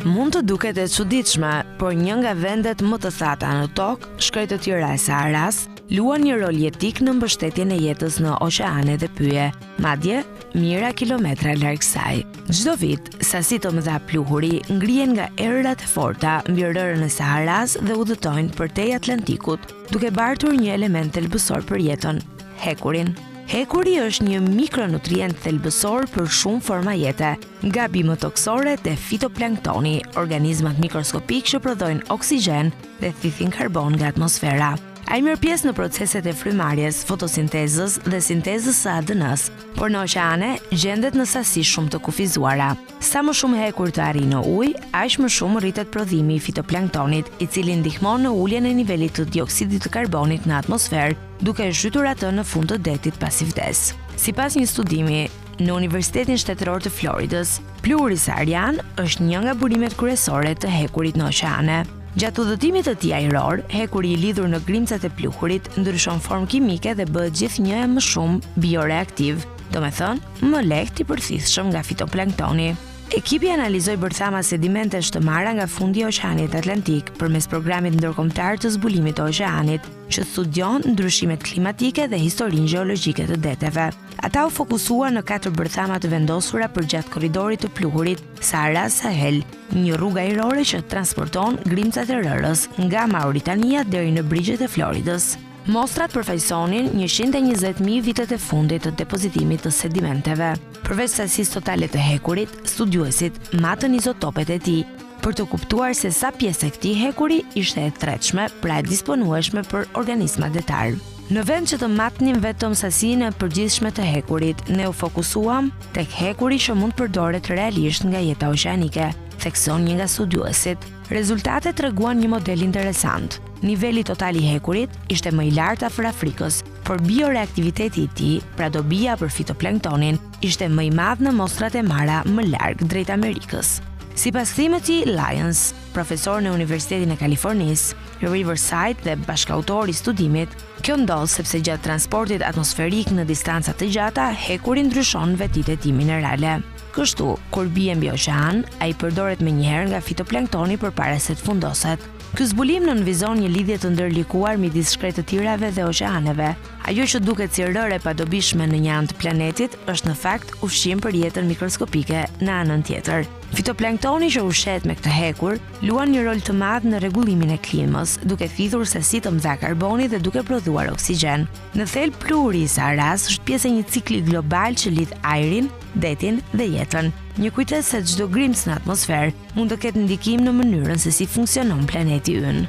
Mund të duket e çuditshme, por një nga vendet më të thata në tokë, shkret e tyra e Saharas, luan një rol jetik në mbështetjen e jetës në oqeane dhe pyje, madje mijëra kilometra larg saj. Çdo vit, sasi të mëdha pluhuri ngrihen nga erërat e forta mbi rërën e Saharas dhe udhëtojnë përtej Atlantikut, duke bartur një element thelbësor për jetën, hekurin. Hekuri është një mikronutrient thelbësor për shumë forma jete, nga bimët toksore te fitoplanktoni, organizmat mikroskopik që prodhojnë oksigjen dhe thithin karbon nga atmosfera. Ai merr pjesë në proceset e frymarrjes, fotosintezës dhe sintezës së ADN-s, por në oqeane gjendet në sasi shumë të kufizuara. Sa më shumë hekur të arrijë në ujë, aq më shumë rritet prodhimi i fitoplanktonit, i cili ndihmon në uljen e nivelit të dioksidit të karbonit në atmosferë, duke e zhytur atë në fund të detit pasi vdes. Sipas një studimi në Universitetin Shtetëror të Floridës, pluhuri saharian është një nga burimet kryesore të hekurit në oqeane. Gjatë udhëtimit të tij ajror, hekuri i lidhur në grimcat e pluhurit ndryshon formë kimike dhe bëhet gjithnjë e më shumë bioreaktiv, domethënë më lehtë i përthithshëm nga fitoplanktoni. Ekipi analizoi bërthama sedimentesh të marra nga fundi i oqeanit Atlantik përmes programit ndërkombëtar të zbulimit të oqeanit, që studion ndryshimet klimatike dhe historinë gjeologjike të deteve. Ata u fokusuan në 4 bërthama të vendosura përgjatë korridorit të pluhurit Sahara-Sahel, një rrugë ajrore që transporton grimcat e rërës nga Mauritania deri në brigjet e Floridës. Mostrat përfaqësonin 120.000 vitet e fundit të depozitimit të sedimenteve. Përveç sasisë totale të hekurit, studiuesit matën izotopet e tij për të kuptuar se sa pjesë e këtij hekuri ishte e tretshme, pra e disponueshme për organizma detar. Në vend që të matnim vetëm sasinë e përgjithshme të hekurit, ne u fokusuam tek hekuri që mund përdoret realisht nga jeta oqeanike, thekson një nga studiuesit. Rezultatet treguan një model interesant. Niveli total i hekurit ishte më i lartë afër Afrikës, por bioreaktiviteti i tij, pra dobia për fitoplanktonin, ishte më i madh në mostrat e marra më larg drejt Amerikës. Sipas Timothy Lyons, profesor në Universitetin e Kalifornisë, Riverside dhe bashkautor i studimit, kjo ndodh sepse gjatë transportit atmosferik në distanca të gjata, hekuri ndryshon vetitë e tij minerale. Kështu, kur bie mbi oqean, ai përdoret menjëherë nga fitoplanktoni përpara se të fundoset. Ky zbulim nënvizon një lidhje të ndërlikuar midis shkretëtirave dhe oqeaneve. Ajo që duket si rërë e padobishme në një anë të planetit është në fakt ushqim për jetën mikroskopike në anën tjetër. Fitoplanktoni që ushqehet me këtë hekur luan një rol të madh në rregullimin e klimës, duke thithur sasi të mëdha karboni dhe duke prodhuar oksigjen. Në thelb pluhuri i Saharas është pjesë e një cikli global që lidh ajrin, detin dhe jetën. Një kujtesë se çdo grimc në atmosferë mund të ketë ndikim në mënyrën se si funksionon planeti ynë.